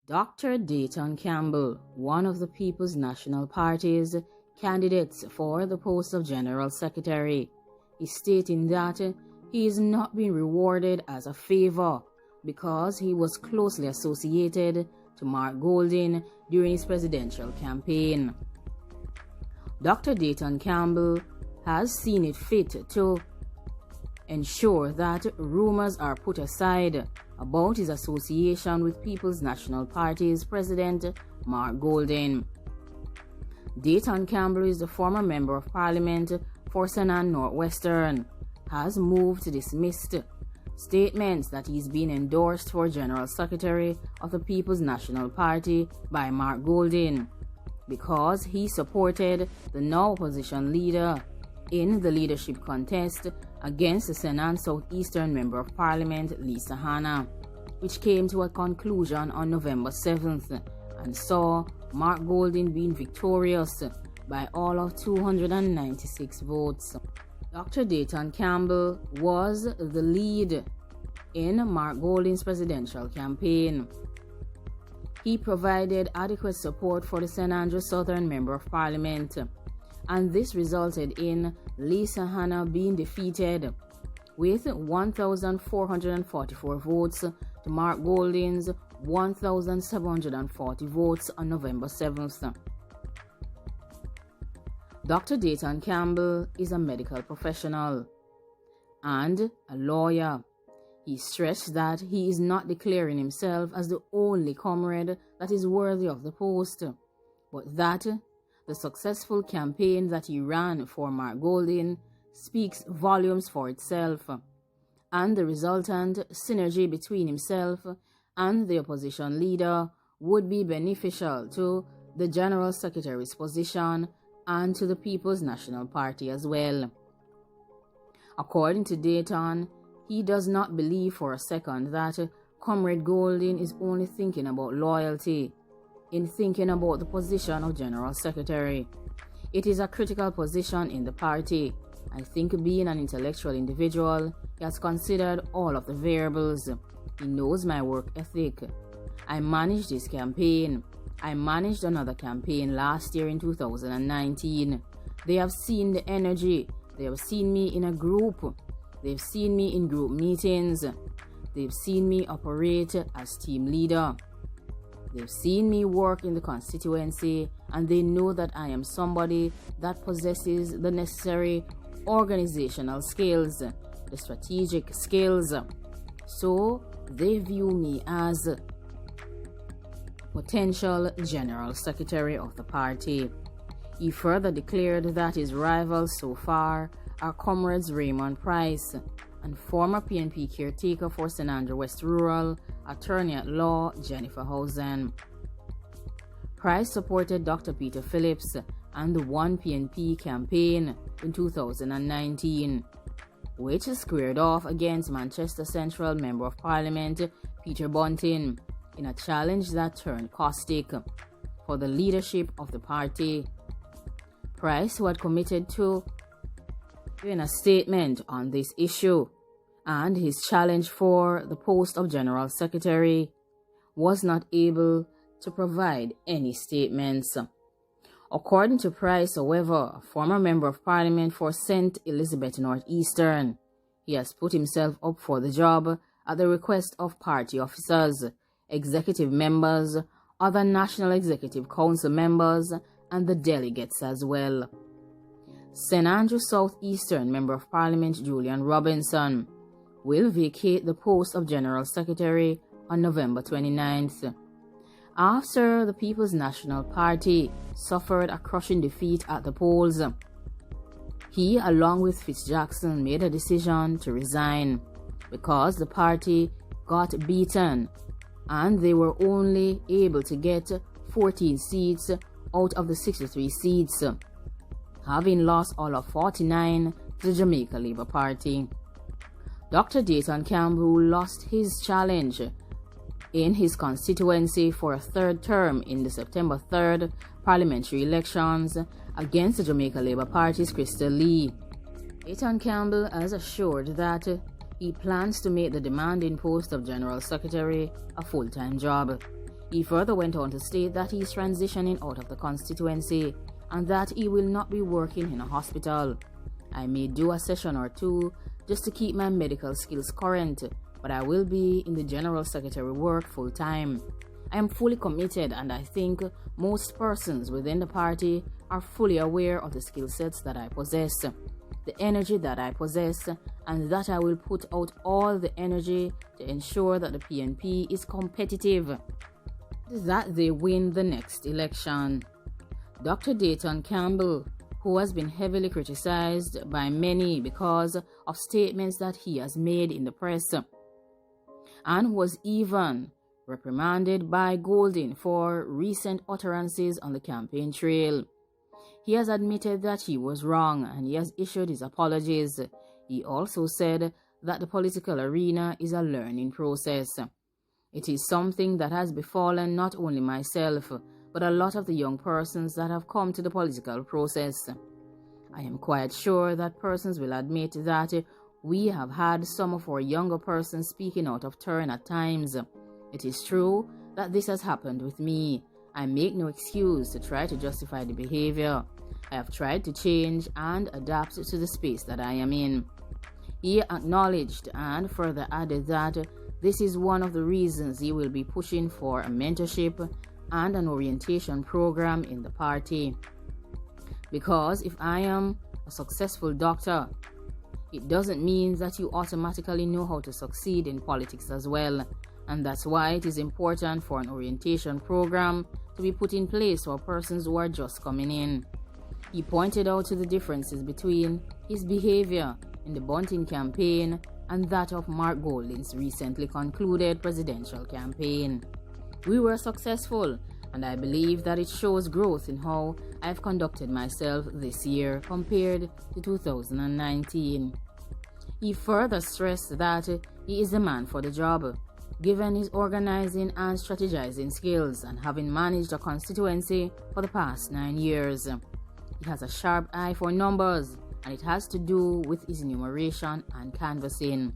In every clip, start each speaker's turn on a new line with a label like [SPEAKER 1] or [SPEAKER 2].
[SPEAKER 1] Dr. Dayton Campbell, one of the People's National Party's candidates for the post of General Secretary, is stating that he is not being rewarded as a favor because he was closely associated to Mark Golding during his presidential campaign. Dr. Dayton Campbell has seen it fit to ensure that rumors are put aside about his association with People's National Party's President Mark Golding. Dayton Campbell is the former Member of Parliament for Senan Northwestern, has moved to dismiss statements that he's been endorsed for General Secretary of the People's National Party by Mark Golding because he supported the now opposition leader in the leadership contest against the Senan Southeastern Member of Parliament Lisa Hanna, which came to a conclusion on November 7th and saw Mark Golding being victorious by all of 296 votes. Dr. Dayton Campbell was the lead in Mark Golding's presidential campaign. He provided adequate support for the St. Andrews Southern Member of Parliament, and this resulted in Lisa Hanna being defeated with 1,444 votes to Mark Golding's 1,740 votes on November 7th. Dr. Dayton Campbell is a medical professional and a lawyer. He stressed that he is not declaring himself as the only comrade that is worthy of the post, but that the successful campaign that he ran for Mark Golding speaks volumes for itself, and the resultant synergy between himself and the opposition leader would be beneficial to the General Secretary's position and to the People's National Party as well. According to Dayton, he does not believe for a second that Comrade Golding is only thinking about loyalty in thinking about the position of General Secretary. It is a critical position in the party. I think being an intellectual individual, he has considered all of the variables. He knows my work ethic. I managed this campaign. I managed another campaign last year in 2019. They have seen the energy. They have seen me in a group. They've seen me in group meetings. They've seen me operate as team leader. They've seen me work in the constituency, and they know that I am somebody that possesses the necessary organizational skills, the strategic skills. So they view me as potential General Secretary of the party. He further declared that his rivals so far are comrades Raymond Price and former PNP caretaker for St. Andrew West Rural, attorney at law Jennifer Housen. Price supported Dr. Peter Phillips and the One PNP campaign in 2019, which squared off against Manchester Central Member of Parliament Peter Bunting in a challenge that turned caustic for the leadership of the party. Price, who had committed to giving a statement on this issue and his challenge for the post of General Secretary, was not able to provide any statements. According to Price, however, a former Member of Parliament for St. Elizabeth Northeastern, he has put himself up for the job at the request of party officers, executive members, other National Executive Council members, and the delegates as well. St. Andrew Southeastern Member of Parliament Julian Robinson will vacate the post of General Secretary on November 29th. After the People's National Party suffered a crushing defeat at the polls, he, along with Fitzjackson, made a decision to resign because the party got beaten and they were only able to get 14 seats out of the 63 seats, having lost all of 49 to the Jamaica Labour Party. Dr. Dayton Campbell lost his challenge in his constituency for a third term in the September 3rd parliamentary elections against the Jamaica Labour Party's Crystal Lee. Dayton Campbell has assured that he plans to make the demanding post of General Secretary a full-time job. He further went on to state that he is transitioning out of the constituency and that he will not be working in a hospital. I may do a session or two just to keep my medical skills current, but I will be in the General Secretary work full time. I am fully committed, and I think most persons within the party are fully aware of the skill sets that I possess, the energy that I possess, and that I will put out all the energy to ensure that the PNP is competitive, that they win the next election. Dr. Dayton Campbell, who has been heavily criticized by many because of statements that he has made in the press, and was even reprimanded by Golding for recent utterances on the campaign trail. He has admitted that he was wrong and he has issued his apologies. He also said that the political arena is a learning process. It is something that has befallen not only myself, but a lot of the young persons that have come to the political process. I am quite sure that persons will admit that we have had some of our younger persons speaking out of turn at times. It is true that this has happened with me. I make no excuse to try to justify the behavior. I have tried to change and adapt to the space that I am in. He acknowledged and further added that this is one of the reasons he will be pushing for a mentorship and an orientation program in the party. Because if I am a successful doctor, it doesn't mean that you automatically know how to succeed in politics as well. And that's why it is important for an orientation program to be put in place for persons who are just coming in. He pointed out to the differences between his behavior in the Bunting campaign and that of Mark Golding's recently concluded presidential campaign. We were successful, and I believe that it shows growth in how I've conducted myself this year compared to 2019. He further stressed that he is the man for the job, given his organizing and strategizing skills and having managed a constituency for the past 9 years. He has a sharp eye for numbers, and it has to do with his enumeration and canvassing.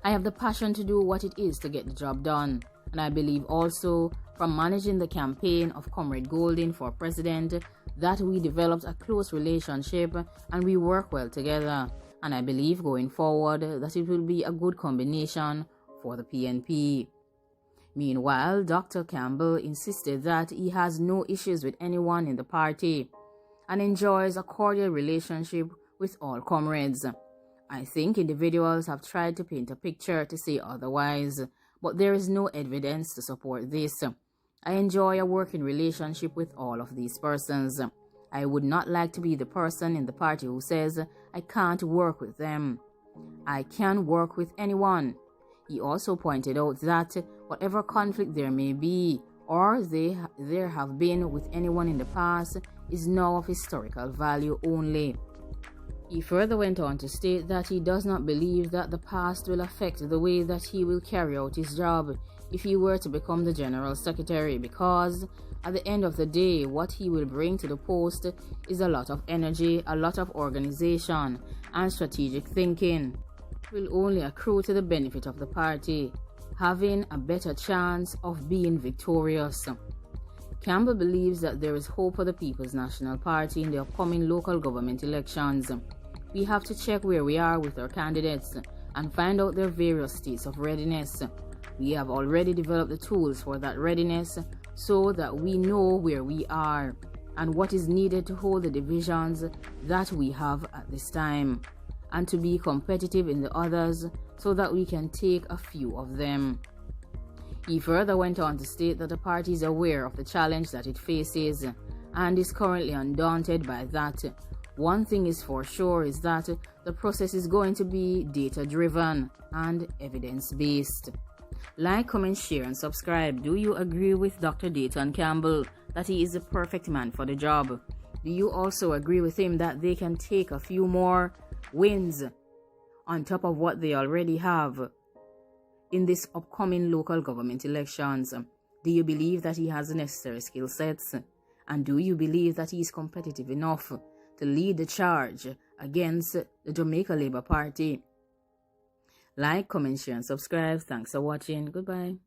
[SPEAKER 1] I have the passion to do what it is to get the job done, and I believe also from managing the campaign of Comrade Golding for president that we developed a close relationship and we work well together, and I believe going forward that it will be a good combination for the PNP. Meanwhile, Dr. Campbell insisted that he has no issues with anyone in the party and enjoys a cordial relationship with all comrades. I think individuals have tried to paint a picture to say otherwise, but there is no evidence to support this. I enjoy a working relationship with all of these persons. I would not like to be the person in the party who says I can't work with them. I can work with anyone. He also pointed out that whatever conflict there may be or there have been with anyone in the past is now of historical value only. He further went on to state that he does not believe that the past will affect the way that he will carry out his job if he were to become the General Secretary, because at the end of the day, what he will bring to the post is a lot of energy, a lot of organization, and strategic thinking. It will only accrue to the benefit of the party, having a better chance of being victorious. Campbell believes that there is hope for the People's National Party in the upcoming local government elections. We have to check where we are with our candidates and find out their various states of readiness. We have already developed the tools for that readiness so that we know where we are and what is needed to hold the divisions that we have at this time, and to be competitive in the others so that we can take a few of them. He further went on to state that the party is aware of the challenge that it faces and is currently undaunted by that. One thing is for sure is that the process is going to be data-driven and evidence-based. Like, comment, share, and subscribe. Do you agree with Dr. Dayton Campbell that he is the perfect man for the job? Do you also agree with him that they can take a few more wins on top of what they already have in this upcoming local government elections? Do you believe that he has the necessary skill sets? And do you believe that he is competitive enough to lead the charge against the Jamaica Labour Party? Like, comment, share, and subscribe. Thanks for watching. Goodbye.